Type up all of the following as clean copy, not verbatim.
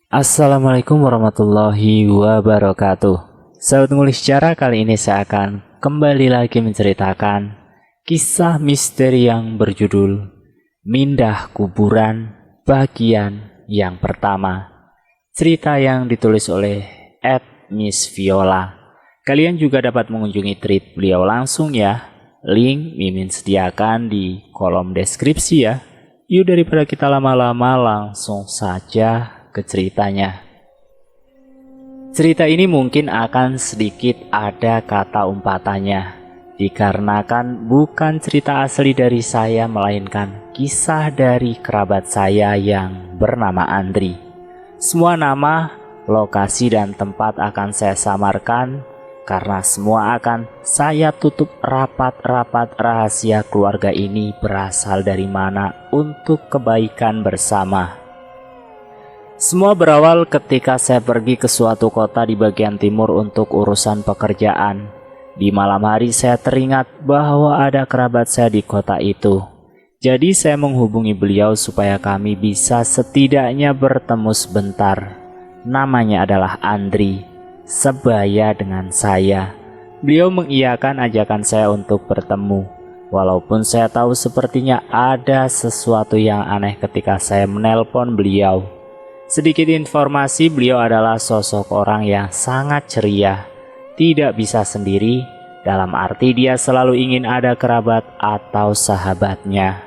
Assalamualaikum warahmatullahi wabarakatuh. Sahabat Ngulik Sejarah, kali ini saya akan kembali lagi menceritakan kisah misteri yang berjudul Mindah Kuburan bagian yang pertama. Cerita yang ditulis oleh Miss Viola. Kalian juga dapat mengunjungi tweet beliau langsung ya. Link Mimin sediakan di kolom deskripsi ya. Yuk daripada kita lama-lama, langsung saja ke ceritanya. Cerita ini mungkin akan sedikit ada kata umpatannya, dikarenakan bukan cerita asli dari saya, melainkan kisah dari kerabat saya yang bernama Andri. Semua nama, lokasi, dan tempat akan saya samarkan karena semua akan saya tutup rapat-rapat rahasia keluarga ini berasal dari mana untuk kebaikan bersama. Semua berawal ketika saya pergi ke suatu kota di bagian timur untuk urusan pekerjaan. Di malam hari saya teringat bahwa ada kerabat saya di kota itu. Jadi saya menghubungi beliau supaya kami bisa setidaknya bertemu sebentar. Namanya adalah Andri, sebaya dengan saya. Beliau mengiyakan ajakan saya untuk bertemu. Walaupun saya tahu sepertinya ada sesuatu yang aneh ketika saya menelpon beliau. Sedikit informasi, beliau adalah sosok orang yang sangat ceria, tidak bisa sendiri, dalam arti dia selalu ingin ada kerabat atau sahabatnya.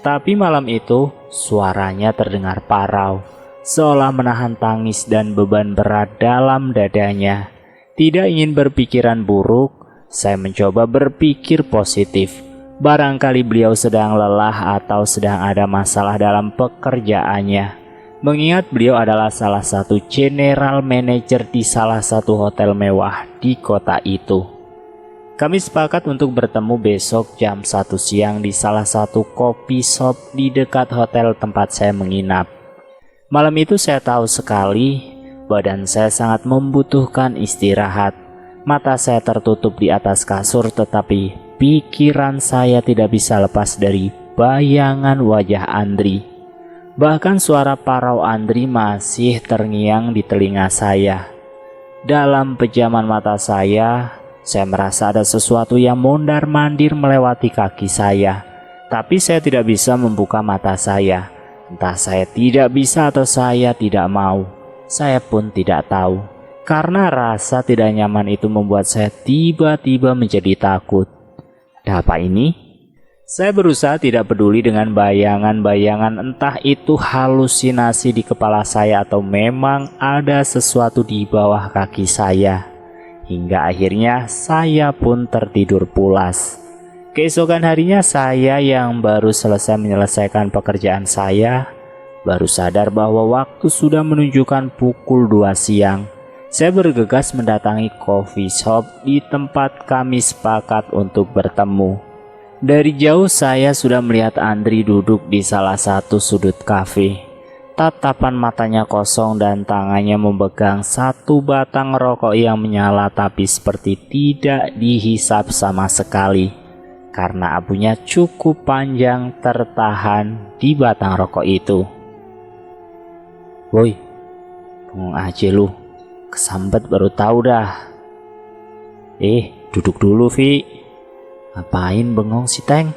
Tapi malam itu, suaranya terdengar parau, seolah menahan tangis dan beban berat dalam dadanya. Tidak ingin berpikiran buruk, saya mencoba berpikir positif. Barangkali beliau sedang lelah atau sedang ada masalah dalam pekerjaannya. Mengingat beliau adalah salah satu general manager di salah satu hotel mewah di kota itu. Kami sepakat untuk bertemu besok jam 1 siang di salah satu kopi shop di dekat hotel tempat saya menginap. Malam itu saya tahu sekali badan saya sangat membutuhkan istirahat. Mata saya tertutup di atas kasur, tetapi pikiran saya tidak bisa lepas dari bayangan wajah Andri. Bahkan suara parau Andri masih terngiang di telinga saya. Dalam pejaman mata saya merasa ada sesuatu yang mondar-mandir melewati kaki saya. Tapi saya tidak bisa membuka mata saya. Entah saya tidak bisa atau saya tidak mau. Saya pun tidak tahu. Karena rasa tidak nyaman itu membuat saya tiba-tiba menjadi takut. Ada apa ini? Saya berusaha tidak peduli dengan bayangan-bayangan, entah itu halusinasi di kepala saya atau memang ada sesuatu di bawah kaki saya. Hingga akhirnya saya pun tertidur pulas. Keesokan harinya saya yang baru selesai menyelesaikan pekerjaan saya, baru sadar bahwa waktu sudah menunjukkan pukul 2 siang. Saya bergegas mendatangi coffee shop di tempat kami sepakat untuk bertemu. Dari jauh saya sudah melihat Andri duduk di salah satu sudut kafe. Tatapan matanya kosong dan tangannya memegang satu batang rokok yang menyala tapi seperti tidak dihisap sama sekali. Karena abunya cukup panjang tertahan di batang rokok itu. Woi, bengong aja lu. Kesambet baru tahu dah. Duduk dulu, Vi. Ngapain bengong si Teng?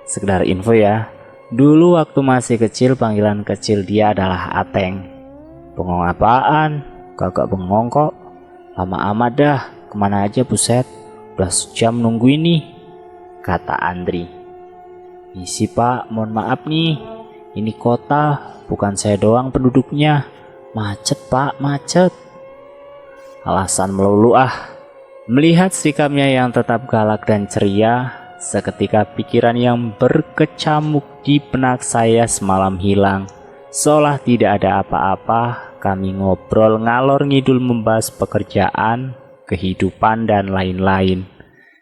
Sekedar info ya, dulu waktu masih kecil panggilan kecil dia adalah Ateng. Bengong apaan? Kagak bengong kok. Lama amat dah, kemana aja buset? Udah sejam nunggu ini, kata Andri. Misi pak, mohon maaf nih. Ini kota, bukan saya doang penduduknya. Macet pak, macet. Alasan melulu ah. Melihat sikapnya yang tetap galak dan ceria, seketika pikiran yang berkecamuk di benak saya semalam hilang. Seolah tidak ada apa-apa, kami ngobrol ngalor ngidul membahas pekerjaan, kehidupan, dan lain-lain.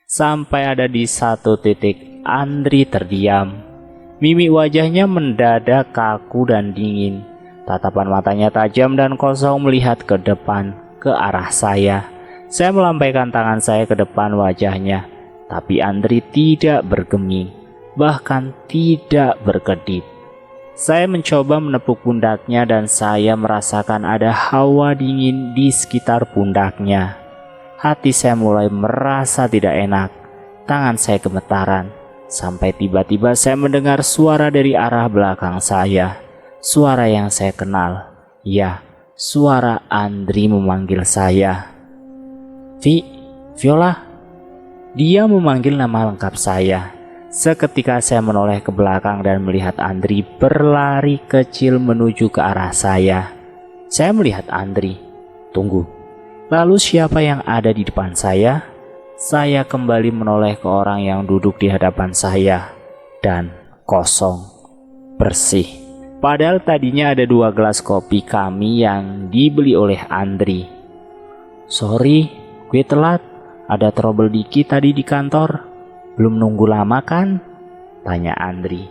Sampai ada di satu titik Andri terdiam. Mimik wajahnya mendadak kaku dan dingin. Tatapan matanya tajam dan kosong melihat ke depan, ke arah saya. Saya melambaikan tangan saya ke depan wajahnya, tapi Andri tidak bergeming, bahkan tidak berkedip. Saya mencoba menepuk pundaknya dan saya merasakan ada hawa dingin di sekitar pundaknya. Hati saya mulai merasa tidak enak. Tangan saya gemetaran. Sampai tiba-tiba saya mendengar suara dari arah belakang saya. Suara yang saya kenal. Ya, suara Andri memanggil saya. Viola. Dia memanggil nama lengkap saya. Seketika saya menoleh ke belakang dan melihat Andri berlari kecil menuju ke arah saya. Saya melihat Andri. Tunggu. Lalu siapa yang ada di depan saya? Saya kembali menoleh ke orang yang duduk di hadapan saya. Dan kosong. Bersih. Padahal tadinya ada 2 gelas kopi kami yang dibeli oleh Andri. Sorry, gue telat. Ada trouble dikit tadi di kantor. Belum nunggu lama kan? Tanya Andri.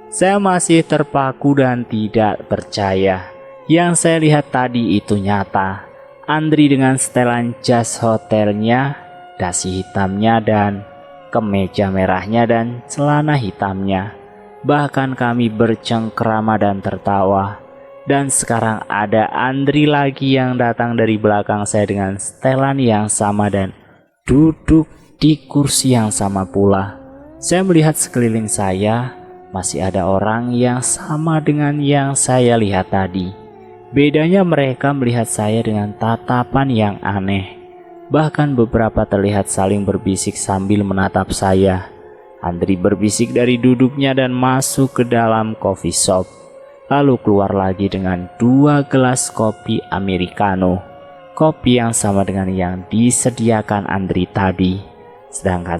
Saya masih terpaku dan tidak percaya. Yang saya lihat tadi itu nyata. Andri dengan setelan jas hotelnya, dasi hitamnya dan kemeja merahnya dan celana hitamnya. Bahkan kami bercengkrama dan tertawa. Dan sekarang ada Andri lagi yang datang dari belakang saya dengan setelan yang sama dan duduk di kursi yang sama pula. Saya melihat sekeliling saya, masih ada orang yang sama dengan yang saya lihat tadi. Bedanya mereka melihat saya dengan tatapan yang aneh. Bahkan beberapa terlihat saling berbisik sambil menatap saya. Andri berbisik dari duduknya dan masuk ke dalam coffee shop. Lalu keluar lagi dengan 2 gelas kopi americano. Kopi yang sama dengan yang disediakan Andri tadi. Sedangkan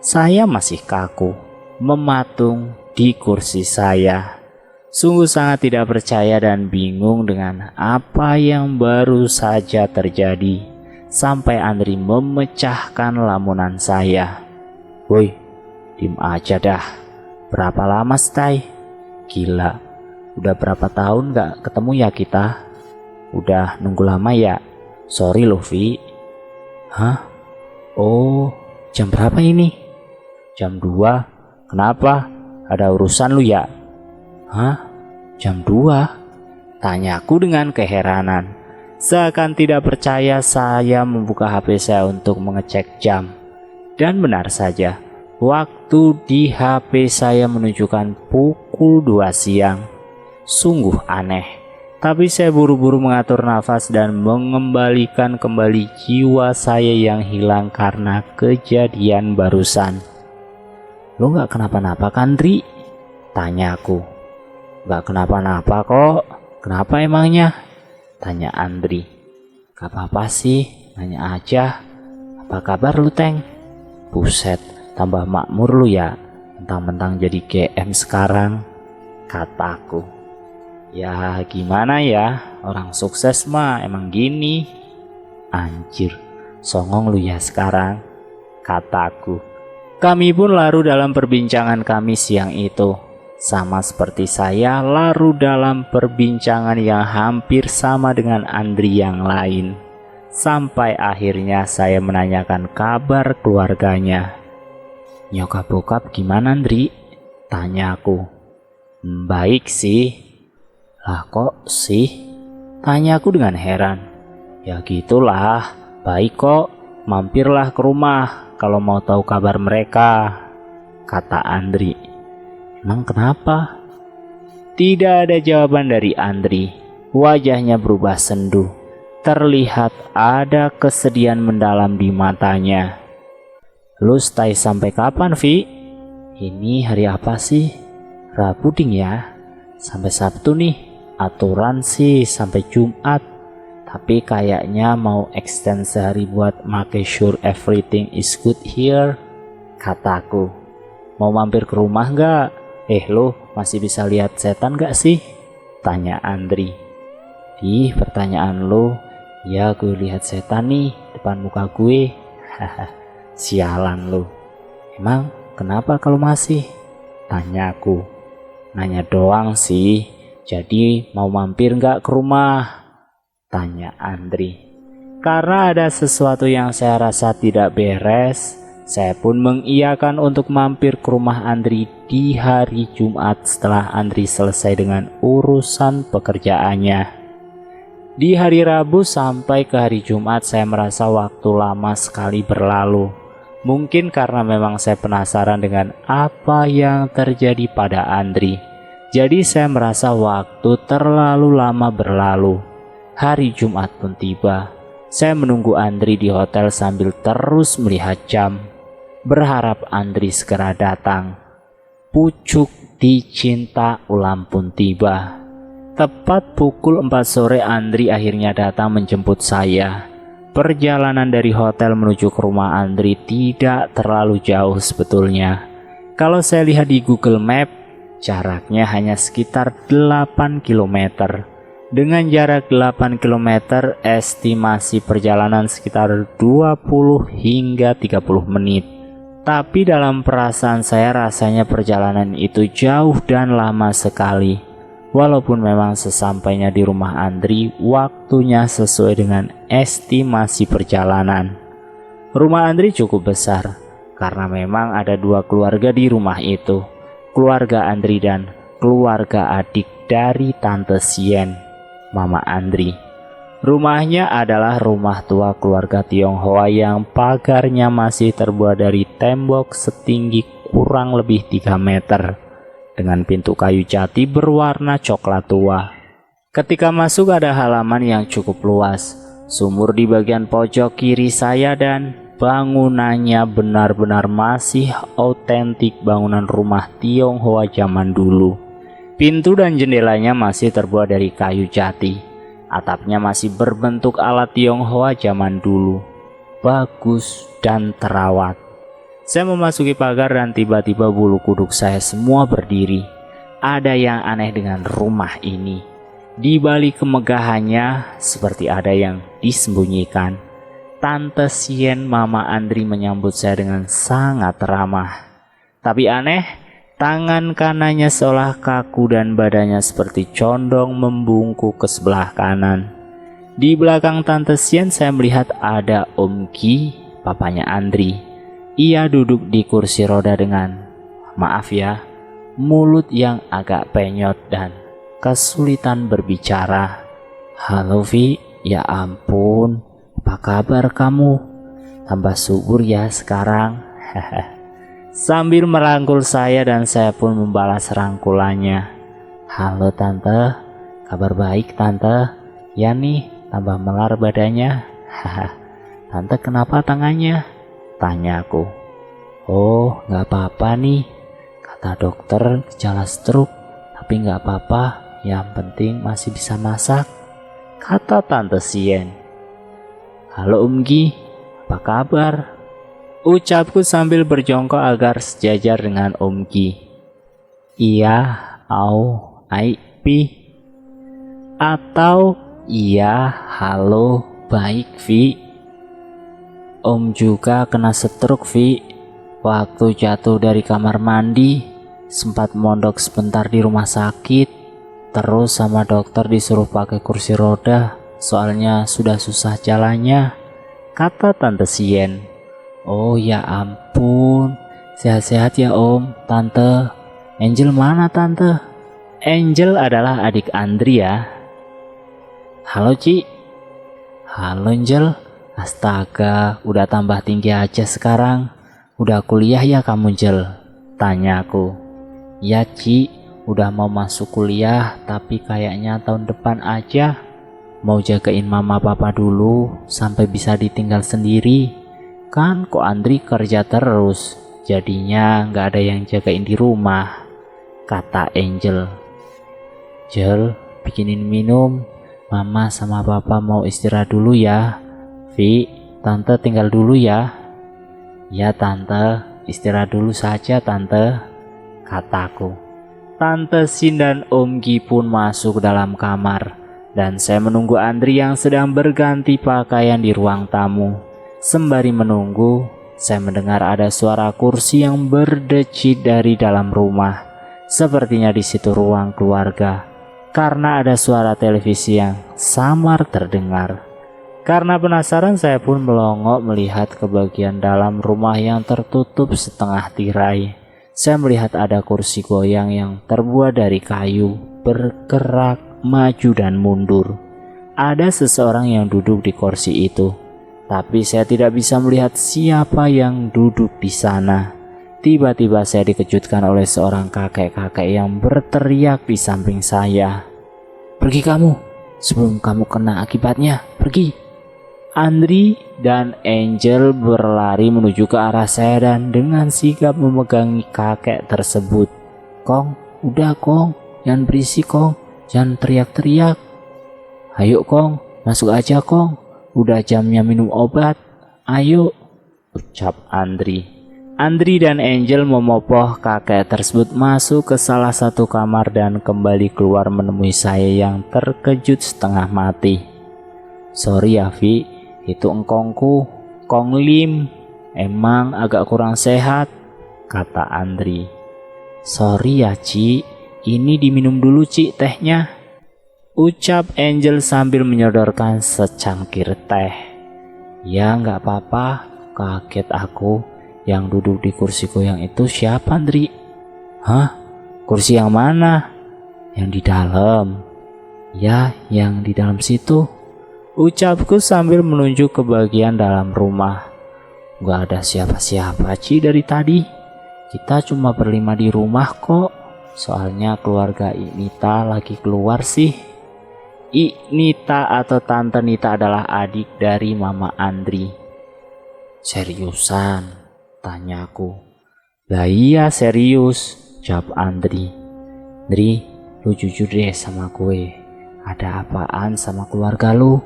saya masih kaku, mematung di kursi saya. Sungguh sangat tidak percaya dan bingung dengan apa yang baru saja terjadi. Sampai Andri memecahkan lamunan saya. Woi, diem aja dah. Berapa lama stay? Gila, udah berapa tahun gak ketemu ya kita? Udah nunggu lama ya? Sorry loh Vi. Hah? Oh, jam berapa ini? Jam 2. Kenapa? Ada urusan lu ya? Hah? Jam 2? Tanyaku dengan keheranan. Seakan tidak percaya, saya membuka HP saya untuk mengecek jam. Dan benar saja, waktu di HP saya menunjukkan pukul 2 siang. Sungguh aneh. Tapi saya buru-buru mengatur nafas dan mengembalikan kembali jiwa saya yang hilang karena kejadian barusan. Lo gak kenapa-napa kan, Dri? Tanyaku. Gak kenapa-napa kok. Kenapa emangnya? Tanya Andri. Gak apa-apa sih, nanya aja. Apa kabar lu, Teng? Buset, tambah makmur lu ya. Mentang-mentang jadi GM sekarang, kataku. Ya gimana ya, orang sukses mah emang gini. Anjir, songong lu ya sekarang, kataku. Kami pun larut dalam perbincangan kami siang itu. Sama seperti saya larut dalam perbincangan yang hampir sama dengan Andri yang lain. Sampai akhirnya saya menanyakan kabar keluarganya. Nyokap bokap gimana, Andri? Tanyaku. Baik sih. Lah kok sih? Tanyaku dengan heran. Ya gitulah, baik kok. Mampirlah ke rumah kalau mau tahu kabar mereka, kata Andri. Emang kenapa? Tidak ada jawaban dari Andri. Wajahnya berubah sendu. Terlihat ada kesedihan mendalam di matanya. Lu stay sampai kapan, Vi? Ini hari apa sih? Rabu ding ya? Sampai Sabtu nih. Aturan sih sampai Jumat. Tapi kayaknya mau extend sehari buat make sure everything is good here, kataku. Mau mampir ke rumah gak? Lo masih bisa lihat setan gak sih? Tanya Andri. Ih, pertanyaan lo. Ya gue lihat setan nih depan muka gue. Haha, sialan lo. Emang kenapa kalau masih? Tanyaku. Nanya doang sih. Jadi mau mampir gak ke rumah? Tanya Andri. Karena ada sesuatu yang saya rasa tidak beres, Saya pun mengiyakan untuk mampir ke rumah Andri di hari Jumat setelah Andri selesai dengan urusan pekerjaannya. Di hari Rabu sampai ke hari Jumat saya merasa waktu lama sekali berlalu. Mungkin karena memang saya penasaran dengan apa yang terjadi pada Andri. Jadi saya merasa waktu terlalu lama berlalu. Hari Jumat pun tiba. Saya menunggu Andri di hotel sambil terus melihat jam, berharap Andri segera datang. Pucuk dicinta ulam pun tiba. Tepat pukul 4 sore Andri akhirnya datang menjemput saya. Perjalanan dari hotel menuju ke rumah Andri tidak terlalu jauh sebetulnya. Kalau saya lihat di Google Map, jaraknya hanya sekitar 8 km. Dengan jarak 8 km, estimasi perjalanan sekitar 20 hingga 30 menit. Tapi dalam perasaan saya rasanya perjalanan itu jauh dan lama sekali. Walaupun memang sesampainya di rumah Andri, waktunya sesuai dengan estimasi perjalanan. Rumah Andri cukup besar, karena memang ada 2 keluarga di rumah itu. Keluarga Andri dan keluarga adik dari Tante Sien, Mama Andri. Rumahnya adalah rumah tua keluarga Tionghoa yang pagarnya masih terbuat dari tembok setinggi kurang lebih 3 meter dengan pintu kayu jati berwarna coklat tua. Ketika masuk ada halaman yang cukup luas, sumur di bagian pojok kiri saya, dan bangunannya benar-benar masih autentik bangunan rumah Tionghoa zaman dulu. Pintu dan jendelanya masih terbuat dari kayu jati. Atapnya masih berbentuk ala Tionghoa zaman dulu. Bagus dan terawat. Saya memasuki pagar dan tiba-tiba bulu kuduk saya semua berdiri. Ada yang aneh dengan rumah ini. Di balik kemegahannya seperti ada yang disembunyikan. Tante Sien, Mama Andri menyambut saya dengan sangat ramah. Tapi aneh, tangan kanannya seolah kaku dan badannya seperti condong membungkuk ke sebelah kanan. Di belakang Tante Sien saya melihat ada Om Ki, papanya Andri. Ia duduk di kursi roda dengan, maaf ya, mulut yang agak penyot dan kesulitan berbicara. Halo Vi, ya ampun, apa kabar kamu? Tambah subur ya sekarang. Sambil merangkul saya dan saya pun membalas rangkulannya. Halo Tante, kabar baik Tante. Ya nih, tambah melar badannya. Tante kenapa tangannya? Tanyaku. Oh, nggak apa-apa nih. Kata dokter gejala stroke, tapi nggak apa-apa. Yang penting masih bisa masak. Kata Tante Sien. Halo Om Gi, apa kabar? Ucapku sambil berjongkok agar sejajar dengan Om Ki. Iya, au, ai, pi. Atau iya, halo, baik, Vi. Om juga kena stroke, Vi. Waktu jatuh dari kamar mandi, sempat mondok sebentar di rumah sakit. Terus sama dokter disuruh pakai kursi roda, soalnya sudah susah jalannya. Kata Tante Sien. Oh ya ampun, sehat-sehat ya Om, Tante. Angel mana Tante? Angel adalah adik Andri ya. Halo Ci. Halo Angel. Astaga, udah tambah tinggi aja sekarang. Udah kuliah ya kamu Angel? Tanyaku. Ya Ci, udah mau masuk kuliah tapi kayaknya tahun depan aja. Mau jagain mama papa dulu sampai bisa ditinggal sendiri. Kan kok Andri kerja terus, jadinya nggak ada yang jagain di rumah, kata Angel. Angel, bikinin minum, mama sama papa mau istirahat dulu ya. Vi, Tante tinggal dulu ya. Ya Tante, istirahat dulu saja Tante, kataku. Tante Sin dan Om Gi pun masuk dalam kamar, dan saya menunggu Andri yang sedang berganti pakaian di ruang tamu. Sembari menunggu, saya mendengar ada suara kursi yang berdecit dari dalam rumah. Sepertinya di situ ruang keluarga, karena ada suara televisi yang samar terdengar. Karena penasaran, saya pun melongok melihat ke bagian dalam rumah yang tertutup setengah tirai. Saya melihat ada kursi goyang yang terbuat dari kayu, bergerak maju dan mundur. Ada seseorang yang duduk di kursi itu, tapi saya tidak bisa melihat siapa yang duduk di sana. Tiba-tiba saya dikejutkan oleh seorang kakek-kakek yang berteriak di samping saya. "Pergi kamu, sebelum kamu kena akibatnya, pergi!" Andri dan Angel berlari menuju ke arah saya dan dengan sigap memegangi kakek tersebut. "Kong, udah Kong, jangan berisik Kong, jangan teriak-teriak. Ayo Kong, masuk aja Kong, udah jamnya minum obat, ayo," ucap Andri. Andri dan Angel memopoh kakek tersebut masuk ke salah satu kamar dan kembali keluar menemui saya yang terkejut setengah mati. "Sorry ya Vi, itu engkongku, Kong Lim, emang agak kurang sehat," kata Andri. "Sorry ya Ci, ini diminum dulu Ci tehnya," ucap Angel sambil menyodorkan secangkir teh. "Ya nggak apa-apa," kaget aku. "Yang duduk di kursi goyang itu siapa Andri?" "Hah? Kursi yang mana?" "Yang di dalam." "Ya, yang di dalam situ," ucapku sambil menunjuk ke bagian dalam rumah. "Gak ada siapa-siapa Ci dari tadi. Kita cuma berlima di rumah kok. Soalnya keluarga Nita lagi keluar sih." Nita atau Tante Nita adalah adik dari Mama Andri. "Seriusan?" tanyaku. "Lah iya serius," jawab Andri. "Andri, lu jujur deh sama gue. Ada apaan sama keluarga lu?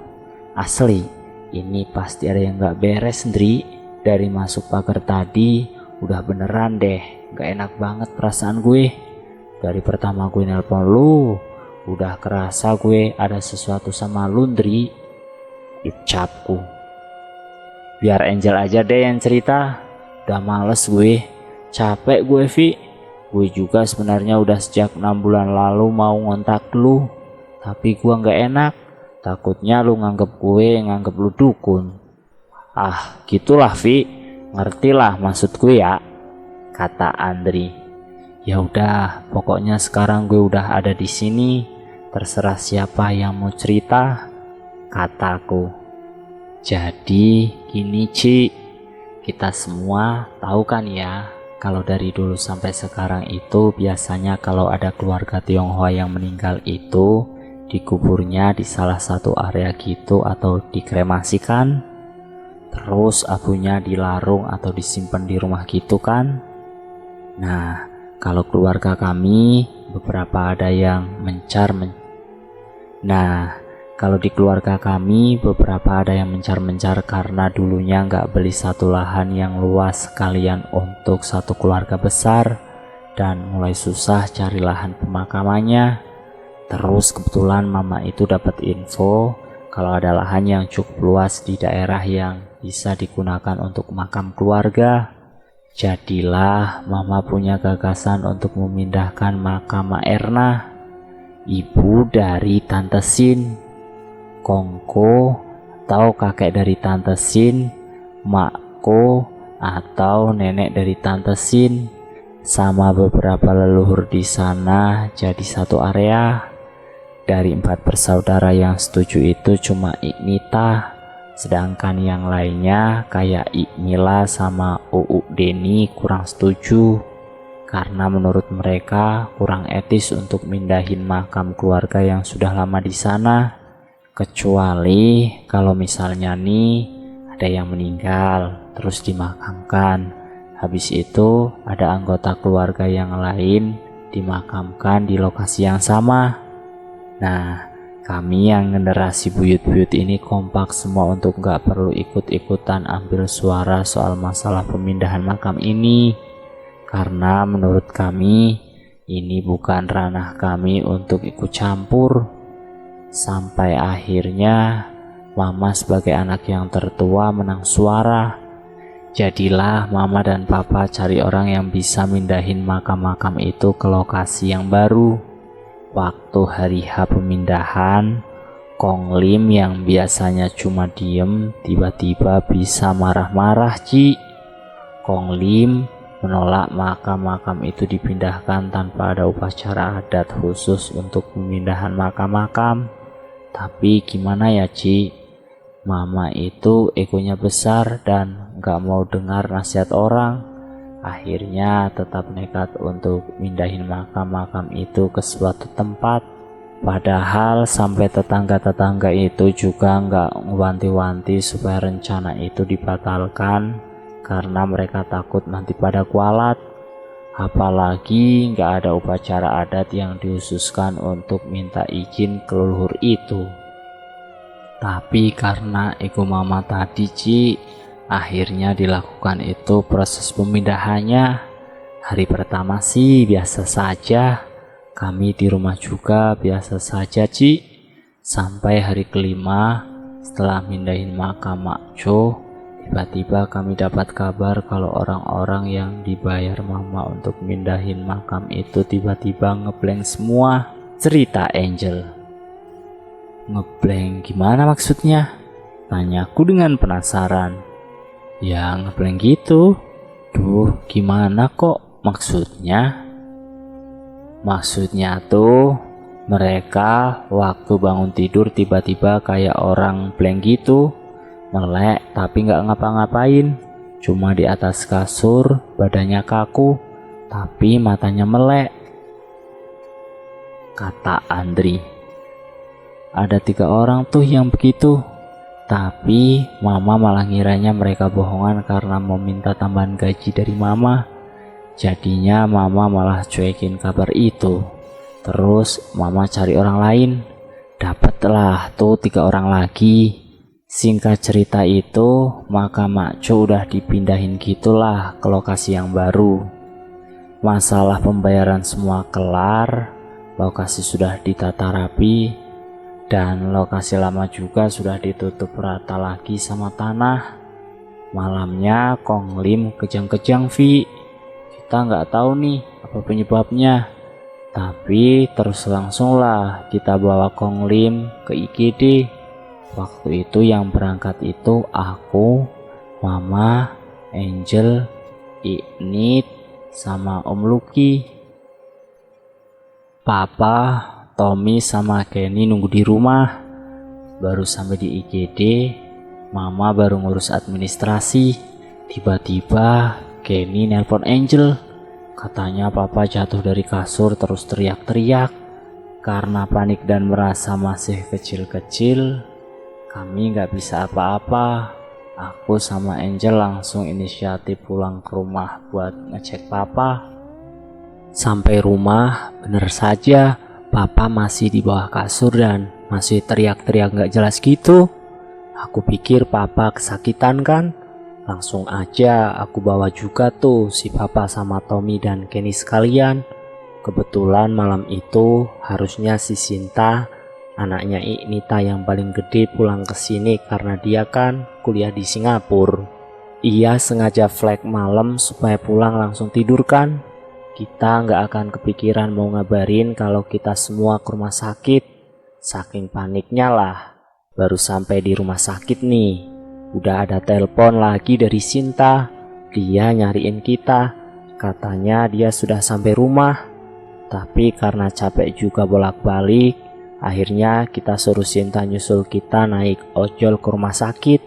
Asli, ini pasti ada yang gak beres Andri. Dari masuk pagar tadi, udah beneran deh, gak enak banget perasaan gue. Dari pertama gue nelpon lu, udah kerasa gue ada sesuatu sama lu Andri," ucapku. "Biar Angel aja deh yang cerita, udah males gue, capek gue Vi. Gue juga sebenarnya udah sejak 6 bulan lalu mau ngontak lu, tapi gue gak enak, takutnya lu nganggep lu dukun." "Ah gitulah Vi, ngertilah maksud gue ya," kata Andri. "Ya udah, pokoknya sekarang gue udah ada di sini, terserah siapa yang mau cerita," kataku. "Jadi gini Ci, kita semua tahu kan ya, kalau dari dulu sampai sekarang itu biasanya kalau ada keluarga Tionghoa yang meninggal itu dikuburnya di salah satu area gitu atau dikremasikan, terus abunya dilarung atau disimpan di rumah gitu kan. Nah, kalau keluarga kami beberapa ada yang mencar-mencar karena dulunya nggak beli satu lahan yang luas sekalian untuk satu keluarga besar dan mulai susah cari lahan pemakamannya. Terus kebetulan mama itu dapat info kalau ada lahan yang cukup luas di daerah yang bisa digunakan untuk makam keluarga. Jadilah mama punya gagasan untuk memindahkan makam Ma Erna, ibu dari Tante Sin, Kongko atau kakek dari Tante Sin, Makko atau nenek dari Tante Sin, sama beberapa leluhur di sana jadi satu area. Dari 4 bersaudara yang setuju itu cuma Nita, sedangkan yang lainnya kayak Mila sama Deni kurang setuju karena menurut mereka kurang etis untuk mindahin makam keluarga yang sudah lama di sana, kecuali kalau misalnya nih ada yang meninggal terus dimakamkan, habis itu ada anggota keluarga yang lain dimakamkan di lokasi yang sama. Nah, kami yang generasi buyut-buyut ini kompak semua untuk gak perlu ikut-ikutan ambil suara soal masalah pemindahan makam ini, karena menurut kami ini bukan ranah kami untuk ikut campur. Sampai akhirnya mama sebagai anak yang tertua menang suara. Jadilah mama dan papa cari orang yang bisa mindahin makam-makam itu ke lokasi yang baru. Waktu hari H pemindahan, Kong Lim yang biasanya cuma diem tiba-tiba bisa marah-marah, Ci. Kong Lim menolak makam-makam itu dipindahkan tanpa ada upacara adat khusus untuk pemindahan makam-makam. Tapi gimana ya, Ci? Mama itu egonya besar dan gak mau dengar nasihat orang. Akhirnya tetap nekat untuk mindahin makam-makam itu ke suatu tempat. Padahal sampai tetangga-tetangga itu juga nggak ngewanti-wanti supaya rencana itu dibatalkan karena mereka takut nanti pada kualat. Apalagi nggak ada upacara adat yang dihususkan untuk minta izin ke leluhur itu. Tapi karena ego mama tadi, Ci, akhirnya dilakukan itu proses pemindahannya. Hari pertama sih biasa saja. Kami di rumah juga biasa saja, Ci. Sampai hari kelima setelah mindahin makam Mak Jo, tiba-tiba kami dapat kabar kalau orang-orang yang dibayar mama untuk mindahin makam itu tiba-tiba ngeblank semua. Cerita Angel. Ngeblank gimana maksudnya? Tanyaku dengan penasaran. Ya ngeblank gitu. Duh, gimana kok maksudnya? Maksudnya tuh mereka waktu bangun tidur tiba-tiba kayak orang blank gitu, melek tapi nggak ngapa-ngapain, cuma di atas kasur badannya kaku tapi matanya melek, kata Andri. Ada 3 orang tuh yang begitu, tapi mama malah ngiranya mereka bohongan karena mau minta tambahan gaji dari mama. Jadinya mama malah cuekin kabar itu. Terus mama cari orang lain. Dapatlah tuh 3 orang lagi. Singkat cerita itu, makam Mak Jo udah dipindahin gitulah ke lokasi yang baru. Masalah pembayaran semua kelar, lokasi sudah ditata rapi, dan lokasi lama juga sudah ditutup rata lagi sama tanah. Malamnya Kong Lim kejang-kejang, Vi. Kita nggak tahu nih apa penyebabnya, tapi terus langsung lah kita bawa Kong Lim ke IGD. Waktu itu yang berangkat itu aku, Mama, Angel, Iknit, sama Om Lucky. Papa, Tommy, sama Kenny nunggu di rumah. Baru sampai di IGD, Mama baru ngurus administrasi. Tiba-tiba Kenny nelpon Angel. Katanya papa jatuh dari kasur terus teriak-teriak. Karena panik dan merasa masih kecil-kecil, kami gak bisa apa-apa. Aku sama Angel langsung inisiatif pulang ke rumah buat ngecek papa. Sampai rumah, bener saja papa masih di bawah kasur dan masih teriak-teriak gak jelas gitu. Aku pikir papa kesakitan kan. Langsung aja aku bawa juga tuh si papa sama Tommy dan Kenny sekalian. Kebetulan malam itu harusnya si Sinta, anaknya Iknita yang paling gede, pulang ke sini karena dia kan kuliah di Singapura. Ia sengaja flag malam supaya pulang langsung tidur kan. Kita nggak akan kepikiran mau ngabarin kalau kita semua ke rumah sakit. Saking paniknya lah. Baru sampai di rumah sakit nih, udah ada telepon lagi dari Sinta. Dia nyariin kita, katanya dia sudah sampai rumah. Tapi karena capek juga bolak-balik, akhirnya kita suruh Sinta nyusul kita naik ojol ke rumah sakit.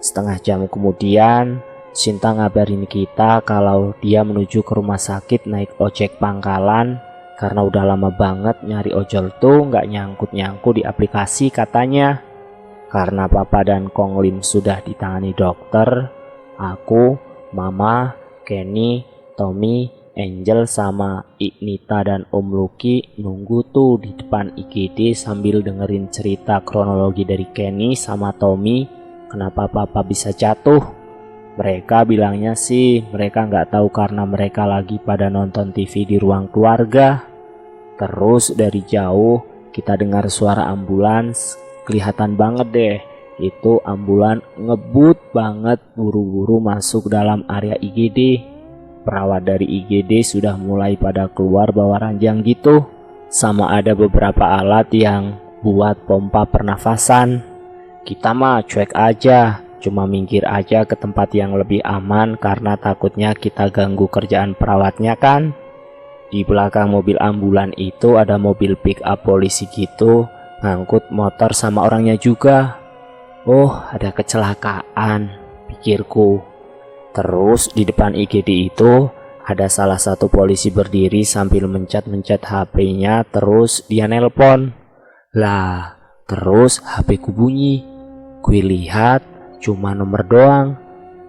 Setengah jam kemudian, Sinta ngabarin kita kalau dia menuju ke rumah sakit naik ojek pangkalan. Karena udah lama banget nyari ojol tuh nggak nyangkut-nyangkut di aplikasi katanya. Karena papa dan Kong Lim sudah ditangani dokter, aku, Mama, Kenny, Tommy, Angel, sama Iknita dan Om Lucky nunggu tuh di depan IGD sambil dengerin cerita kronologi dari Kenny sama Tommy kenapa papa bisa jatuh. Mereka bilangnya sih mereka nggak tahu karena mereka lagi pada nonton TV di ruang keluarga. Terus dari jauh kita dengar suara ambulans. Kelihatan banget deh, itu ambulan ngebut banget buru-buru masuk dalam area IGD. Perawat dari IGD sudah mulai pada keluar bawa ranjang gitu, sama ada beberapa alat yang buat pompa pernafasan. Kita mah cuek aja, cuma minggir aja ke tempat yang lebih aman karena takutnya kita ganggu kerjaan perawatnya kan. Di belakang mobil ambulan itu ada mobil pick up polisi gitu, ngangkut motor sama orangnya juga. Oh, ada kecelakaan, pikirku. Terus di depan IGD itu ada salah satu polisi berdiri sambil mencet-mencet HP-nya, terus dia nelpon. Lah, terus HP ku bunyi. Gue lihat cuma nomor doang.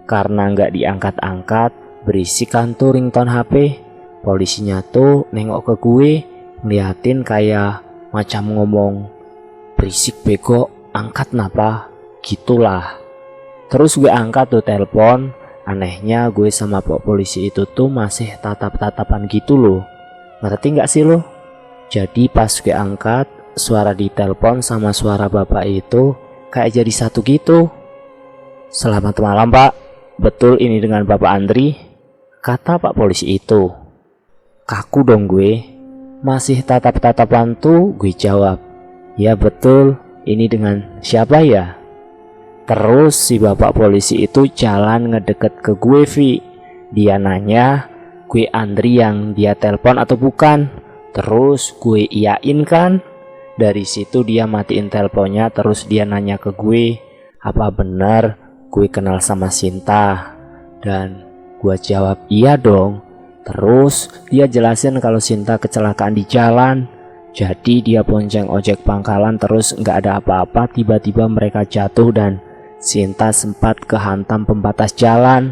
Karena nggak diangkat-angkat, berisik kan tuh ringtone HP. Polisinya tuh nengok ke gue, ngeliatin kayak macam ngomong, berisik bego, angkat napa? Gitulah. Terus gue angkat tuh telepon. Anehnya gue sama pak polisi itu tuh masih tatap-tatapan gitu loh. Ngerti nggak sih lo? Jadi pas gue angkat, suara di telepon sama suara bapak itu kayak jadi satu gitu. Selamat malam pak, betul ini dengan bapak Andri? Kata pak polisi itu. Kaku dong gue, masih tatap-tatapan tuh gue jawab, ya betul, ini dengan siapa ya? Terus si bapak polisi itu jalan ngedeket ke gue, Vi. Dia nanya, gue Andri yang dia telepon atau bukan? Terus gue iyain kan? Dari situ dia matiin teleponnya, terus dia nanya ke gue, apa benar gue kenal sama Sinta? Dan gue jawab iya dong. Terus dia jelasin kalau Sinta kecelakaan di jalan. Jadi dia bonceng ojek pangkalan, terus nggak ada apa-apa, tiba-tiba mereka jatuh dan Sinta sempat kehantam pembatas jalan.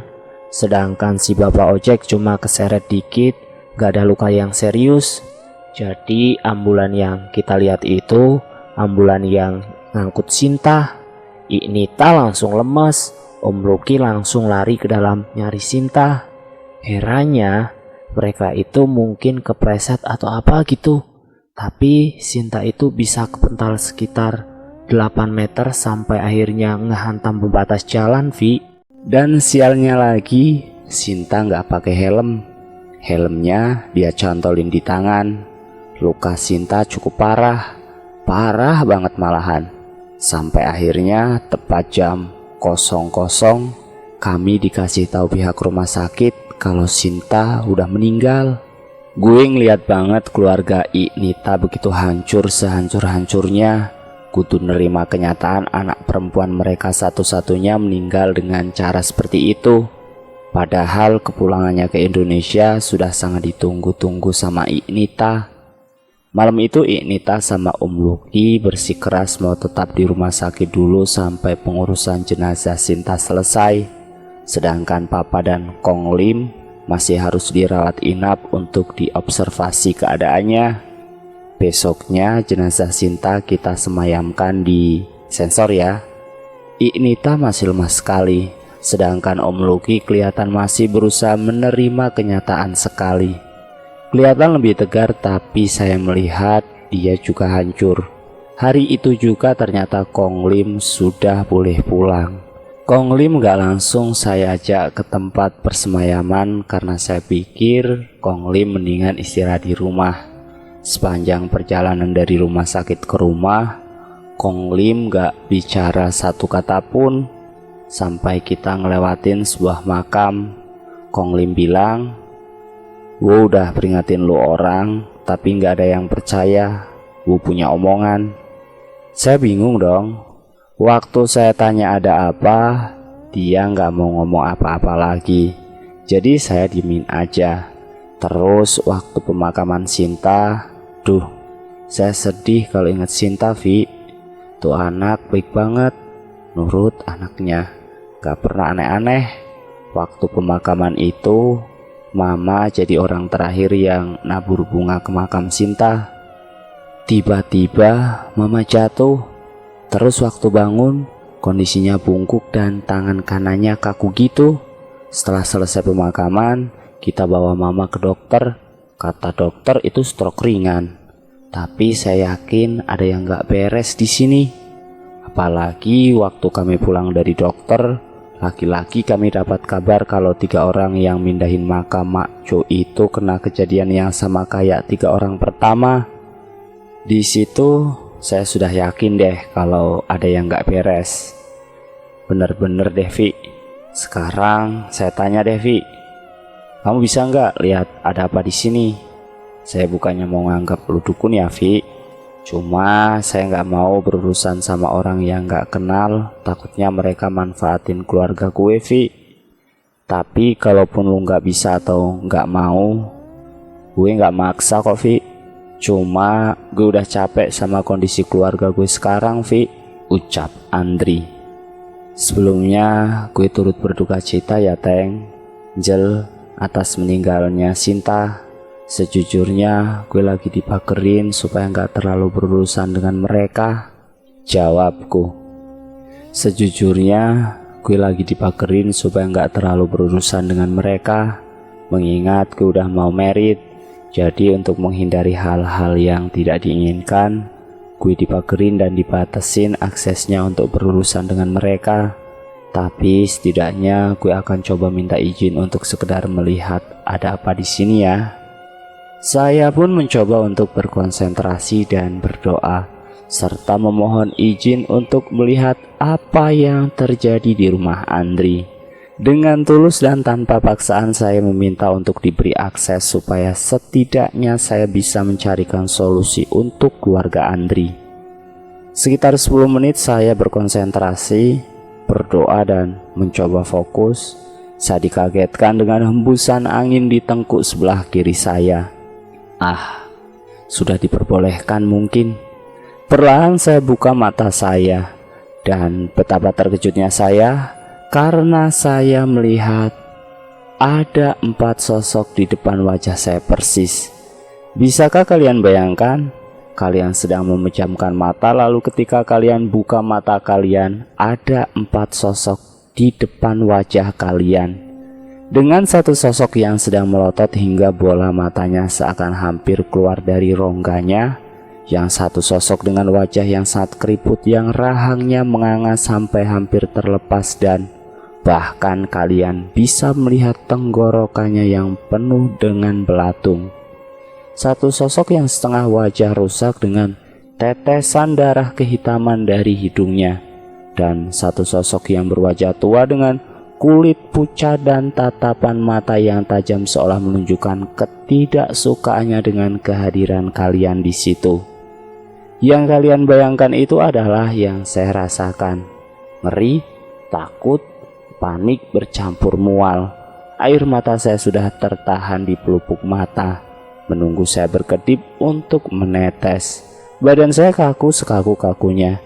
Sedangkan si bapak ojek cuma keseret dikit, gak ada luka yang serius. Jadi ambulan yang kita lihat itu ambulan yang ngangkut Sinta. Nita langsung lemes, Om Lucky langsung lari ke dalam nyari Sinta. Herannya mereka itu mungkin kepleset atau apa gitu. Tapi Sinta itu bisa kepental sekitar 8 meter sampai akhirnya ngehantam pembatas jalan, Vi. Dan sialnya lagi, Sinta nggak pakai helm. Helmnya dia cantolin di tangan. Luka Sinta cukup parah banget malahan. Sampai akhirnya tepat jam 00 kami dikasih tahu pihak rumah sakit kalau Sinta udah meninggal. Gue ngeliat banget keluarga Nita begitu hancur sehancur-hancurnya. Kudu nerima kenyataan anak perempuan mereka satu-satunya meninggal dengan cara seperti itu. Padahal kepulangannya ke Indonesia sudah sangat ditunggu-tunggu sama Nita. Malam itu Nita sama Om Lucky bersikeras mau tetap di rumah sakit dulu sampai pengurusan jenazah Sinta selesai. Sedangkan Papa dan Kong Lim masih harus dirawat inap untuk diobservasi keadaannya. Besoknya jenazah Sinta kita semayamkan di sensor ya. Nita masih lemas sekali, sedangkan Om Lucky kelihatan masih berusaha menerima kenyataan sekali. Kelihatan lebih tegar, tapi saya melihat dia juga hancur. Hari itu juga ternyata Kong Lim sudah boleh pulang. Kong Lim gak langsung saya ajak ke tempat persemayaman karena saya pikir Kong Lim mendingan istirahat di rumah. Sepanjang perjalanan dari rumah sakit ke rumah, Kong Lim gak bicara satu kata pun. Sampai kita ngelewatin sebuah makam, Kong Lim bilang, "Gue udah peringatin lu orang, tapi gak ada yang percaya. Gue punya omongan." Saya bingung dong. Waktu saya tanya ada apa, dia gak mau ngomong apa-apa lagi. Jadi saya diemin aja. Terus waktu pemakaman Sinta, duh, saya sedih kalau ingat Sinta, Vi. Tuh anak baik banget, nurut anaknya, gak pernah aneh-aneh. Waktu pemakaman itu, Mama jadi orang terakhir yang nabur bunga ke makam Sinta. Tiba-tiba Mama jatuh. Terus waktu bangun, kondisinya bungkuk dan tangan kanannya kaku gitu. Setelah selesai pemakaman, kita bawa Mama ke dokter. Kata dokter itu stroke ringan. Tapi saya yakin ada yang gak beres di sini. Apalagi waktu kami pulang dari dokter, laki-laki kami dapat kabar kalau 3 orang yang mindahin makam Mak Jo itu kena kejadian yang sama kayak 3 orang pertama. Di situ saya sudah yakin deh kalau ada yang gak beres. Bener-bener deh, Vi. Sekarang saya tanya deh, Vi. Kamu bisa nggak lihat ada apa di sini? Saya bukannya mau nganggap lu dukun ya, Vi. Cuma saya nggak mau berurusan sama orang yang nggak kenal. Takutnya mereka manfaatin keluarga gue, Vi. Tapi kalaupun lu nggak bisa atau nggak mau, gue nggak maksa kok, Vi. Cuma gue udah capek sama kondisi keluarga gue sekarang, Vi. Ucap Andri. Sebelumnya gue turut berduka cita ya, Teng Jel, atas meninggalnya Sinta. Sejujurnya gue lagi dipagerin supaya nggak terlalu berurusan dengan mereka. Jawabku. Sejujurnya gue lagi dipagerin supaya nggak terlalu berurusan dengan mereka, mengingat gue udah mau merit. Jadi untuk menghindari hal-hal yang tidak diinginkan, gue dipagerin dan dibatasin aksesnya untuk berurusan dengan mereka. Tapi setidaknya gue akan coba minta izin untuk sekedar melihat ada apa di sini ya. Saya pun mencoba untuk berkonsentrasi dan berdoa, serta memohon izin untuk melihat apa yang terjadi di rumah Andri. Dengan tulus dan tanpa paksaan saya meminta untuk diberi akses supaya setidaknya saya bisa mencarikan solusi untuk keluarga Andri. Sekitar 10 menit saya berkonsentrasi, berdoa dan mencoba fokus. Saya dikagetkan dengan hembusan angin di tengkuk sebelah kiri saya. Sudah diperbolehkan mungkin. Perlahan saya buka mata saya, dan betapa terkejutnya saya karena saya melihat ada 4 sosok di depan wajah saya persis. Bisakah kalian bayangkan? Kalian sedang memejamkan mata, lalu ketika kalian buka mata kalian, ada 4 sosok di depan wajah kalian. Dengan satu sosok yang sedang melotot hingga bola matanya seakan hampir keluar dari rongganya. Yang satu sosok dengan wajah yang sangat keriput yang rahangnya menganga sampai hampir terlepas dan bahkan kalian bisa melihat tenggorokannya yang penuh dengan belatung. Satu sosok yang setengah wajah rusak dengan tetesan darah kehitaman dari hidungnya. Dan satu sosok yang berwajah tua dengan kulit pucat dan tatapan mata yang tajam seolah menunjukkan ketidaksukaannya dengan kehadiran kalian di situ. Yang kalian bayangkan itu adalah yang saya rasakan. Ngeri, takut, panik bercampur mual. Air mata saya sudah tertahan di pelupuk mata, menunggu saya berkedip untuk menetes. Badan saya kaku sekaku-kakunya,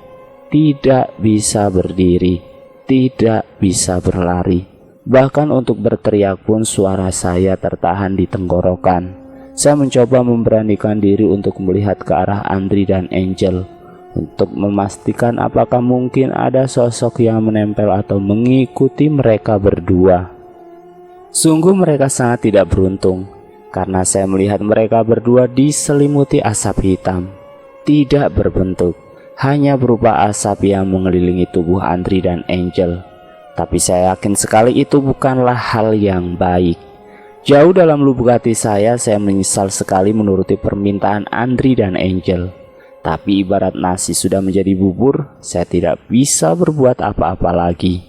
tidak bisa berdiri, tidak bisa berlari. Bahkan untuk berteriak pun suara saya tertahan di tenggorokan. Saya mencoba memberanikan diri untuk melihat ke arah Andri dan Angel, untuk memastikan apakah mungkin ada sosok yang menempel atau mengikuti mereka berdua. Sungguh mereka sangat tidak beruntung, karena saya melihat mereka berdua diselimuti asap hitam, tidak berbentuk, hanya berupa asap yang mengelilingi tubuh Andri dan Angel. Tapi saya yakin sekali itu bukanlah hal yang baik. Jauh dalam lubuk hati saya menyesal sekali menuruti permintaan Andri dan Angel. Tapi ibarat nasi sudah menjadi bubur, saya tidak bisa berbuat apa-apa lagi.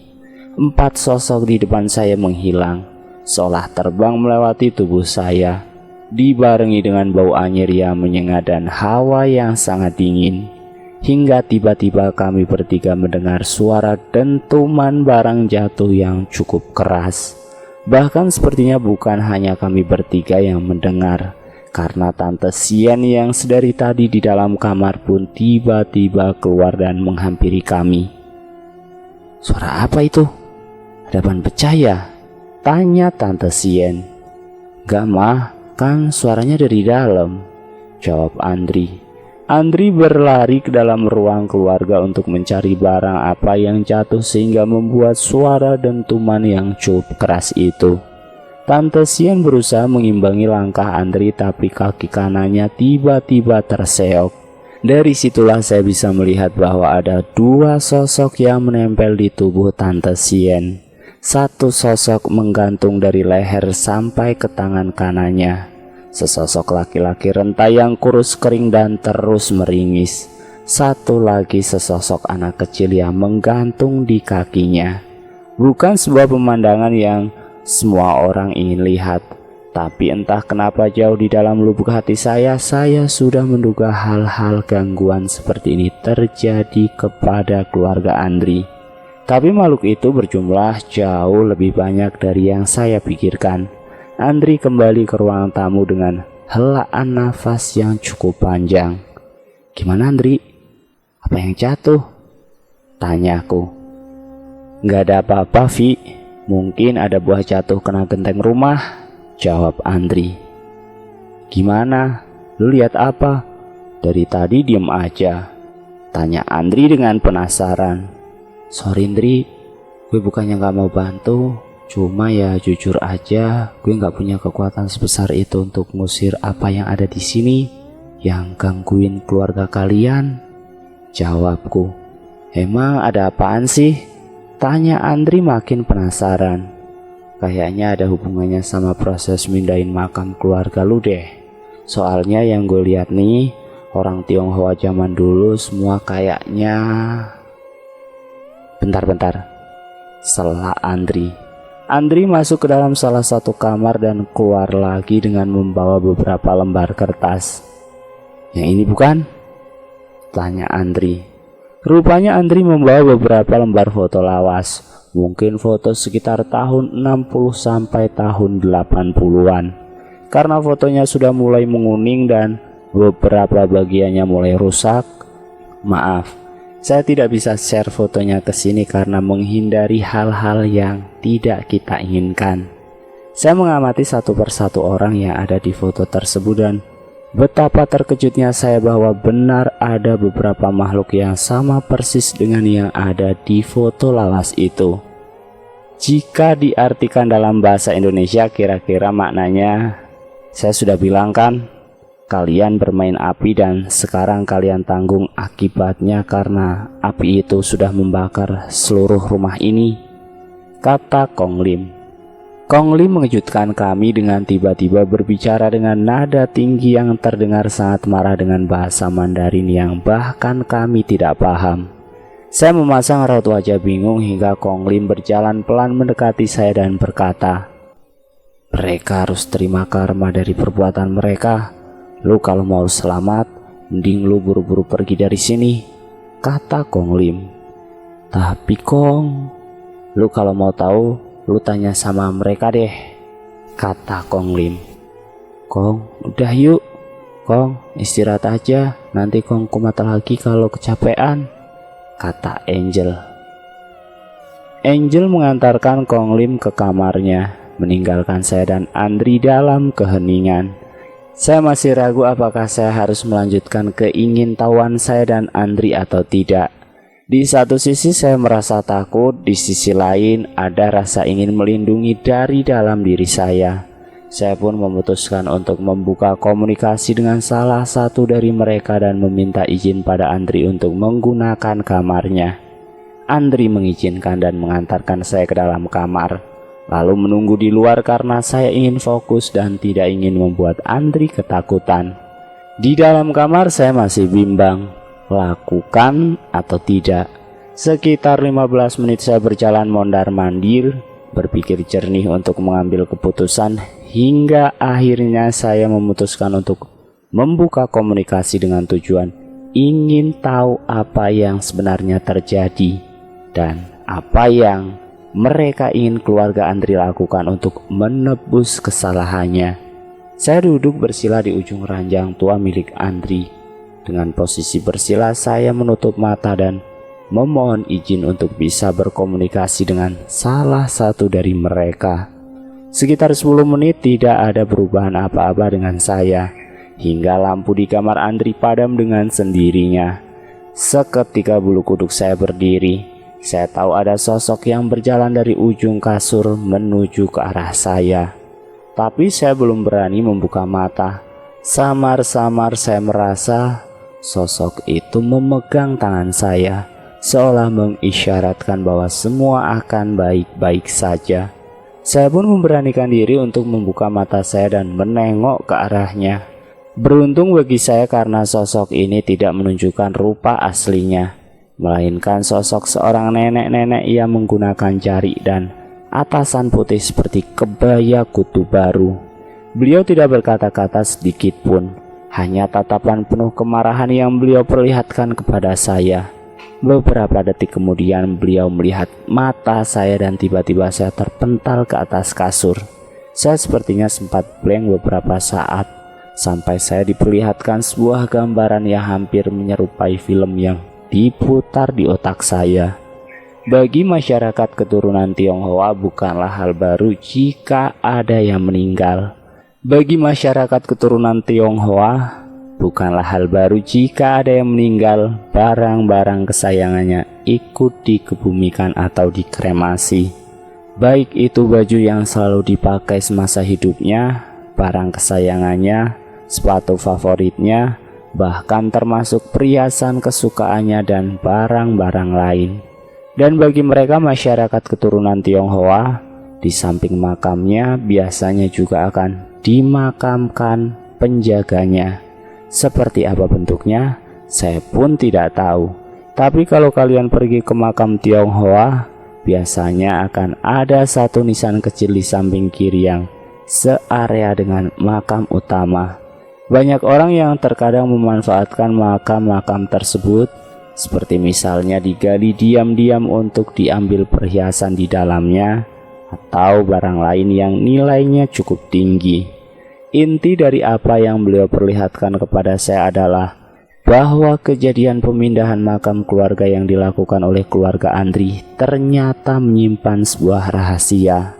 4 sosok di depan saya menghilang, seolah terbang melewati tubuh saya, dibarengi dengan bau anyir yang menyengat dan hawa yang sangat dingin. Hingga tiba-tiba kami bertiga mendengar suara dentuman barang jatuh yang cukup keras. Bahkan sepertinya bukan hanya kami bertiga yang mendengar, karena Tante Sien yang sedari tadi di dalam kamar pun tiba-tiba keluar dan menghampiri kami. "Suara apa itu? Ada ban pecah ya?" tanya Tante Sien. "Gak mah, kan suaranya dari dalam," jawab Andri. Andri berlari ke dalam ruang keluarga untuk mencari barang apa yang jatuh sehingga membuat suara dentuman yang cukup keras itu. Tante Sien berusaha mengimbangi langkah Andri, tapi kaki kanannya tiba-tiba terseok. Dari situlah saya bisa melihat bahwa ada 2 sosok yang menempel di tubuh Tante Sien. Satu sosok menggantung dari leher sampai ke tangan kanannya. Sesosok laki-laki renta yang kurus kering dan terus meringis. satu lagi sesosok anak kecil yang menggantung di kakinya. Bukan sebuah pemandangan yang semua orang ingin lihat, tapi entah kenapa jauh di dalam lubuk hati saya sudah menduga hal-hal gangguan seperti ini terjadi kepada keluarga Andri. Tapi makhluk itu berjumlah jauh lebih banyak dari yang saya pikirkan. Andri kembali ke ruang tamu dengan helaan nafas yang cukup panjang. "Gimana Andri? Apa yang jatuh?" tanyaku. "Nggak ada apa-apa Vi, mungkin ada buah jatuh kena genteng rumah," jawab Andri. "Gimana? Lu lihat apa? Dari tadi diem aja," tanya Andri dengan penasaran. "Sorry Andri, gue bukannya nggak mau bantu, cuma ya jujur aja gue nggak punya kekuatan sebesar itu untuk ngusir apa yang ada di sini yang gangguin keluarga kalian," jawabku. "Emang ada apaan sih?" tanya Andri makin penasaran. "Kayaknya ada hubungannya sama proses mindahin makam keluarga lu deh. Soalnya yang gue lihat nih, orang Tionghoa zaman dulu semua kayaknya..." Bentar, sela Andri. Andri masuk ke dalam salah satu kamar dan keluar lagi dengan membawa beberapa lembar kertas. "Yang ini bukan?" tanya Andri. Rupanya Andri membawa beberapa lembar foto lawas, mungkin foto sekitar tahun 60 sampai tahun 80-an. Karena fotonya sudah mulai menguning dan beberapa bagiannya mulai rusak, maaf, saya tidak bisa share fotonya ke sini karena menghindari hal-hal yang tidak kita inginkan. Saya mengamati satu persatu orang yang ada di foto tersebut dan betapa terkejutnya saya bahwa benar ada beberapa makhluk yang sama persis dengan yang ada di foto lawas itu. Jika diartikan dalam bahasa Indonesia, kira-kira maknanya, saya sudah bilang kan, kalian bermain api dan sekarang kalian tanggung akibatnya karena api itu sudah membakar seluruh rumah ini, kata Kong Lim. Kong Lim mengejutkan kami dengan tiba-tiba berbicara dengan nada tinggi yang terdengar sangat marah dengan bahasa Mandarin yang bahkan kami tidak paham. Saya memasang raut wajah bingung hingga Kong Lim berjalan pelan mendekati saya dan berkata, "Mereka harus terima karma dari perbuatan mereka. Lu kalau mau selamat, mending lu buru-buru pergi dari sini," kata Kong Lim. "Tapi Kong, lu kalau mau tahu, lu tanya sama mereka deh," kata Kong Lim. "Kong, udah yuk. Kong, istirahat aja. Nanti Kong kumat lagi kalau kecapean," kata Angel. Angel mengantarkan Kong Lim ke kamarnya, meninggalkan saya dan Andri dalam keheningan. Saya masih ragu apakah saya harus melanjutkan keingintahuan saya dan Andri atau tidak. Di satu sisi saya merasa takut, di sisi lain ada rasa ingin melindungi dari dalam diri saya. Saya pun memutuskan untuk membuka komunikasi dengan salah satu dari mereka dan meminta izin pada Andri untuk menggunakan kamarnya. Andri mengizinkan dan mengantarkan saya ke dalam kamar, lalu menunggu di luar karena saya ingin fokus dan tidak ingin membuat Andri ketakutan. Di dalam kamar saya masih bimbang, lakukan atau tidak. Sekitar 15 menit saya berjalan mondar-mandir, berpikir jernih untuk mengambil keputusan, hingga akhirnya saya memutuskan untuk membuka komunikasi dengan tujuan ingin tahu apa yang sebenarnya terjadi dan apa yang mereka ingin keluarga Andri lakukan untuk menebus kesalahannya. Saya duduk bersila di ujung ranjang tua milik Andri. Dengan posisi bersila saya menutup mata dan memohon izin untuk bisa berkomunikasi dengan salah satu dari mereka. Sekitar 10 menit tidak ada perubahan apa-apa dengan saya, hingga lampu di kamar Andri padam dengan sendirinya. Seketika bulu kuduk saya berdiri. Saya tahu ada sosok yang berjalan dari ujung kasur menuju ke arah saya. Tapi saya belum berani membuka mata. Samar-samar saya merasa sosok itu memegang tangan saya, seolah mengisyaratkan bahwa semua akan baik-baik saja. Saya pun memberanikan diri untuk membuka mata saya dan menengok ke arahnya. Beruntung bagi saya karena sosok ini tidak menunjukkan rupa aslinya, melainkan sosok seorang nenek-nenek yang menggunakan jari dan atasan putih seperti kebaya kutu baru. Beliau tidak berkata-kata sedikit pun, hanya tatapan penuh kemarahan yang beliau perlihatkan kepada saya. Beberapa detik kemudian beliau melihat mata saya dan tiba-tiba saya terpental ke atas kasur. Saya sepertinya sempat blank beberapa saat, sampai saya diperlihatkan sebuah gambaran yang hampir menyerupai film yang diputar di otak saya. Bagi masyarakat keturunan Tionghoa bukanlah hal baru jika ada yang meninggal. Bagi masyarakat keturunan Tionghoa bukanlah hal baru jika ada yang meninggal, barang-barang kesayangannya ikut dikebumikan atau dikremasi. Baik itu baju yang selalu dipakai semasa hidupnya, barang kesayangannya, sepatu favoritnya, bahkan termasuk perhiasan kesukaannya dan barang-barang lain. Dan bagi mereka masyarakat keturunan Tionghoa, di samping makamnya biasanya juga akan dimakamkan penjaganya. Seperti apa bentuknya, saya pun tidak tahu. Tapi kalau kalian pergi ke makam Tionghoa, biasanya akan ada satu nisan kecil di samping kiri yang searea dengan makam utama. Banyak orang yang terkadang memanfaatkan makam-makam tersebut, seperti misalnya digali diam-diam untuk diambil perhiasan di dalamnya atau barang lain yang nilainya cukup tinggi. Inti dari apa yang beliau perlihatkan kepada saya adalah bahwa kejadian pemindahan makam keluarga yang dilakukan oleh keluarga Andri ternyata menyimpan sebuah rahasia,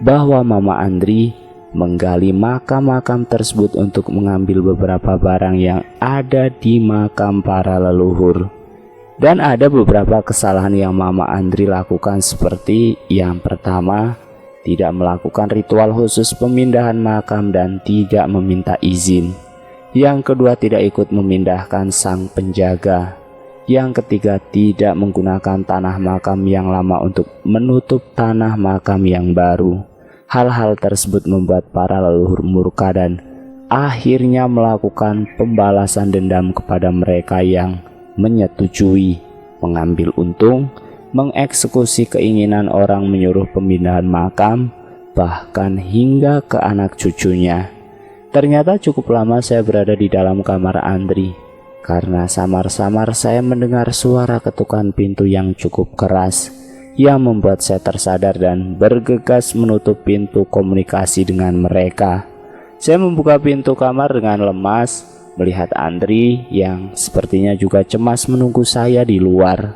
bahwa Mama Andri menggali makam-makam tersebut untuk mengambil beberapa barang yang ada di makam para leluhur. Dan ada beberapa kesalahan yang Mama Andri lakukan, seperti yang pertama, tidak melakukan ritual khusus pemindahan makam dan tidak meminta izin. Yang kedua, tidak ikut memindahkan sang penjaga. Yang ketiga, tidak menggunakan tanah makam yang lama untuk menutup tanah makam yang baru. Hal-hal tersebut membuat para leluhur murka dan akhirnya melakukan pembalasan dendam kepada mereka yang menyetujui, mengambil untung, mengeksekusi keinginan orang menyuruh pemindahan makam, bahkan hingga ke anak cucunya. Ternyata cukup lama saya berada di dalam kamar Andri, karena samar-samar saya mendengar suara ketukan pintu yang cukup keras, yang membuat saya tersadar dan bergegas menutup pintu komunikasi dengan mereka. Saya membuka pintu kamar dengan lemas, melihat Andri yang sepertinya juga cemas menunggu saya di luar.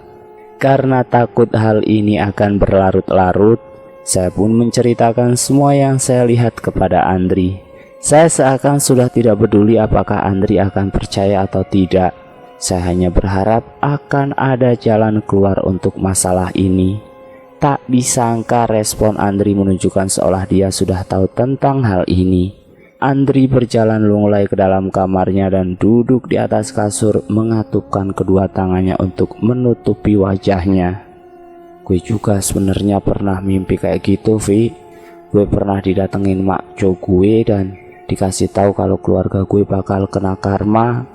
Karena takut hal ini akan berlarut-larut, saya pun menceritakan semua yang saya lihat kepada Andri. Saya seakan sudah tidak peduli apakah Andri akan percaya atau tidak. Saya hanya berharap akan ada jalan keluar untuk masalah ini. Tak disangka respon Andri menunjukkan seolah dia sudah tahu tentang hal ini. Andri berjalan lunglai ke dalam kamarnya dan duduk di atas kasur, mengatupkan kedua tangannya untuk menutupi wajahnya. Gue juga sebenarnya pernah mimpi kayak gitu, Vi. Gue pernah didatengin makco gue dan dikasih tahu kalau keluarga gue bakal kena karma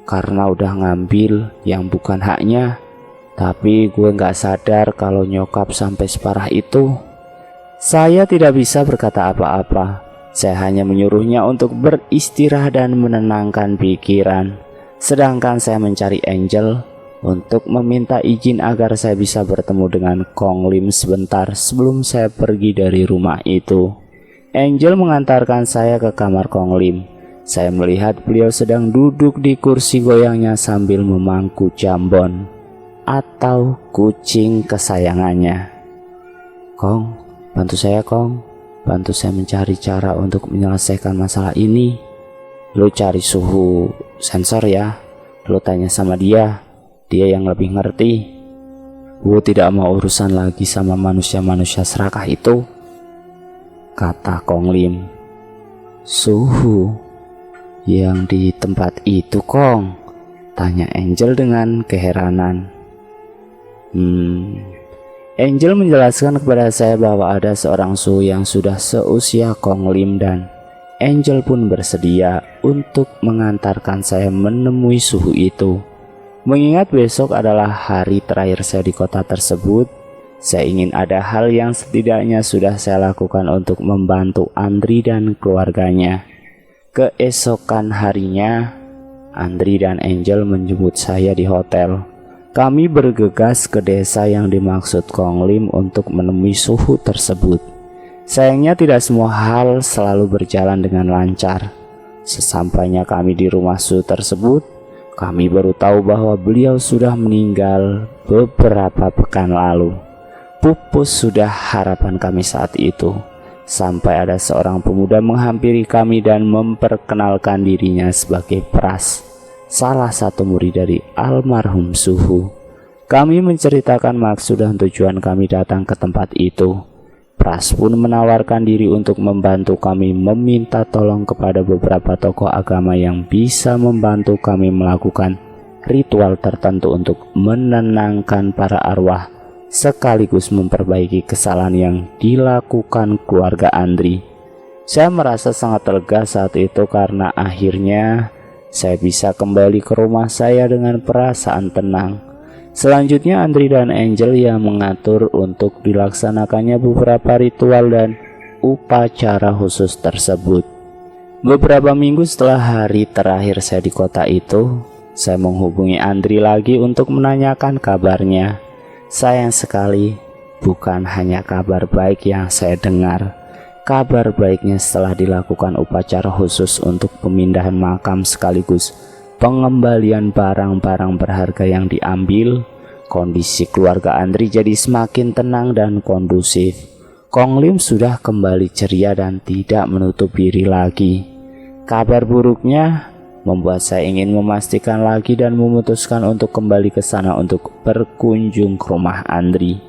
karena udah ngambil yang bukan haknya. Tapi gue gak sadar kalau nyokap sampai separah itu. Saya tidak bisa berkata apa-apa. Saya hanya menyuruhnya untuk beristirahat dan menenangkan pikiran. Sedangkan saya mencari Angel untuk meminta izin agar saya bisa bertemu dengan Kong Lim sebentar sebelum saya pergi dari rumah itu. Angel mengantarkan saya ke kamar Kong Lim. Saya melihat beliau sedang duduk di kursi goyangnya sambil memangku jambon atau kucing kesayangannya. Kong, bantu saya Kong. Bantu saya mencari cara untuk menyelesaikan masalah ini. Lo cari suhu sensor ya. Lo tanya sama dia. Dia yang lebih ngerti. Gue tidak mau urusan lagi sama manusia-manusia serakah itu, kata Kong Lim. Suhu yang di tempat itu Kong? Tanya Angel dengan keheranan. Angel menjelaskan kepada saya bahwa ada seorang suhu yang sudah seusia Kong Lim dan Angel pun bersedia untuk mengantarkan saya menemui suhu itu. Mengingat besok adalah hari terakhir saya di kota tersebut, saya ingin ada hal yang setidaknya sudah saya lakukan untuk membantu Andri dan keluarganya. Keesokan harinya, Andri dan Angel menjemput saya di hotel. Kami bergegas ke desa yang dimaksud Kong Lim untuk menemui suhu tersebut. Sayangnya tidak semua hal selalu berjalan dengan lancar. Sesampainya kami di rumah suhu tersebut, kami baru tahu bahwa beliau sudah meninggal beberapa pekan lalu. Pupus sudah harapan kami saat itu, sampai ada seorang pemuda menghampiri kami dan memperkenalkan dirinya sebagai Pras, salah satu murid dari almarhum Suhu. Kami menceritakan maksud dan tujuan kami datang ke tempat itu. Pras pun menawarkan diri untuk membantu kami meminta tolong kepada beberapa tokoh agama yang bisa membantu kami melakukan ritual tertentu untuk menenangkan para arwah, sekaligus memperbaiki kesalahan yang dilakukan keluarga Andri. Saya merasa sangat lega saat itu karena akhirnya saya bisa kembali ke rumah saya dengan perasaan tenang. Selanjutnya Andri dan Angel yang mengatur untuk dilaksanakannya beberapa ritual dan upacara khusus tersebut. Beberapa minggu setelah hari terakhir saya di kota itu, saya menghubungi Andri lagi untuk menanyakan kabarnya. Sayang sekali, bukan hanya kabar baik yang saya dengar. Kabar baiknya setelah dilakukan upacara khusus untuk pemindahan makam sekaligus pengembalian barang-barang berharga yang diambil, kondisi keluarga Andri jadi semakin tenang dan kondusif. Kong Lim sudah kembali ceria dan tidak menutup diri lagi. Kabar buruknya membuat saya ingin memastikan lagi dan memutuskan untuk kembali ke sana untuk berkunjung ke rumah Andri.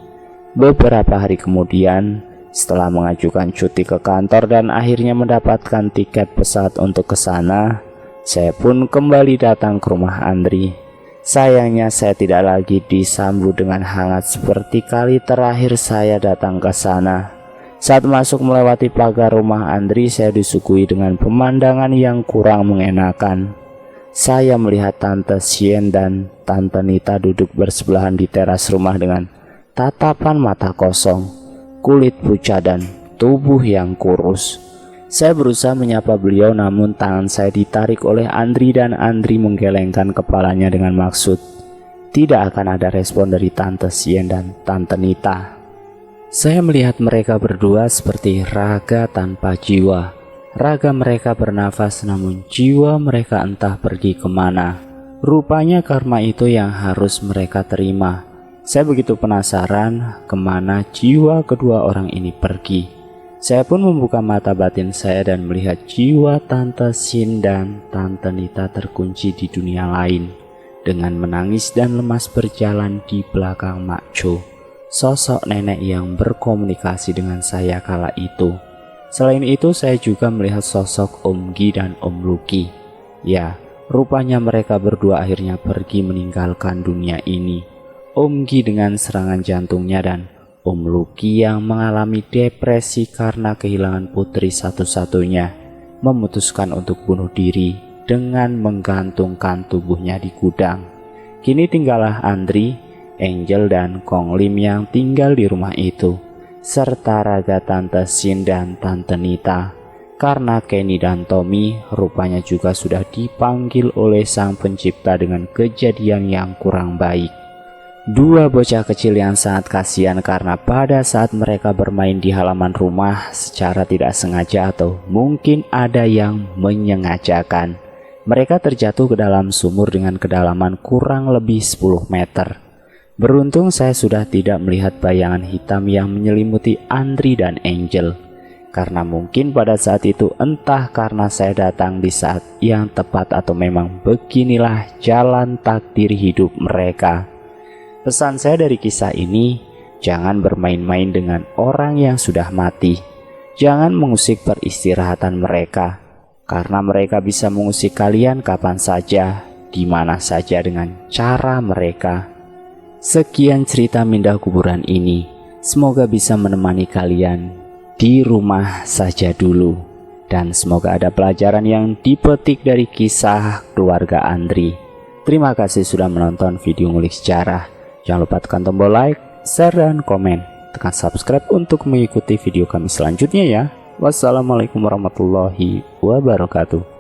Beberapa hari kemudian, setelah mengajukan cuti ke kantor dan akhirnya mendapatkan tiket pesawat untuk ke sana, saya pun kembali datang ke rumah Andri. Sayangnya saya tidak lagi disambut dengan hangat seperti kali terakhir saya datang ke sana. Saat masuk melewati pagar rumah Andri, saya disuguhi dengan pemandangan yang kurang mengenakan. Saya melihat Tante Sien dan Tante Nita duduk bersebelahan di teras rumah dengan tatapan mata kosong, kulit pucat dan tubuh yang kurus. Saya berusaha menyapa beliau, namun tangan saya ditarik oleh Andri dan Andri menggelengkan kepalanya dengan maksud tidak akan ada respon dari Tante Sien dan Tante Nita. Saya melihat mereka berdua seperti raga tanpa jiwa. Raga mereka bernafas, namun jiwa mereka entah pergi kemana. Rupanya karma itu yang harus mereka terima. Saya begitu penasaran kemana jiwa kedua orang ini pergi. Saya pun membuka mata batin saya dan melihat jiwa Tante Sin dan Tante Nita terkunci di dunia lain. Dengan menangis dan lemas berjalan di belakang Mak Jo, sosok nenek yang berkomunikasi dengan saya kala itu. Selain itu saya juga melihat sosok Om Gi dan Om Luki. Ya, rupanya mereka berdua akhirnya pergi meninggalkan dunia ini. Om Gi dengan serangan jantungnya dan Om Luki yang mengalami depresi karena kehilangan putri satu-satunya, memutuskan untuk bunuh diri dengan menggantungkan tubuhnya di gudang. Kini tinggallah Andri, Angel dan Kong Lim yang tinggal di rumah itu, serta raga Tante Sin dan Tante Nita, karena Kenny dan Tommy rupanya juga sudah dipanggil oleh Sang Pencipta dengan kejadian yang kurang baik. Dua bocah kecil yang sangat kasihan karena pada saat mereka bermain di halaman rumah secara tidak sengaja atau mungkin ada yang menyengajakan, mereka terjatuh ke dalam sumur dengan kedalaman kurang lebih 10 meter. Beruntung saya sudah tidak melihat bayangan hitam yang menyelimuti Andri dan Angel, karena mungkin pada saat itu entah karena saya datang di saat yang tepat atau memang beginilah jalan takdir hidup mereka. Pesan saya dari kisah ini, jangan bermain-main dengan orang yang sudah mati. Jangan mengusik peristirahatan mereka, karena mereka bisa mengusik kalian kapan saja, di mana saja dengan cara mereka. Sekian cerita Mindah Kuburan ini. Semoga bisa menemani kalian di rumah saja dulu. dan semoga ada pelajaran yang dipetik dari kisah keluarga Andri. Terima kasih sudah menonton video ngulik sejarah. Jangan lupa tekan tombol like, share, dan komen. Tekan subscribe untuk mengikuti video kami selanjutnya ya. Wassalamualaikum warahmatullahi wabarakatuh.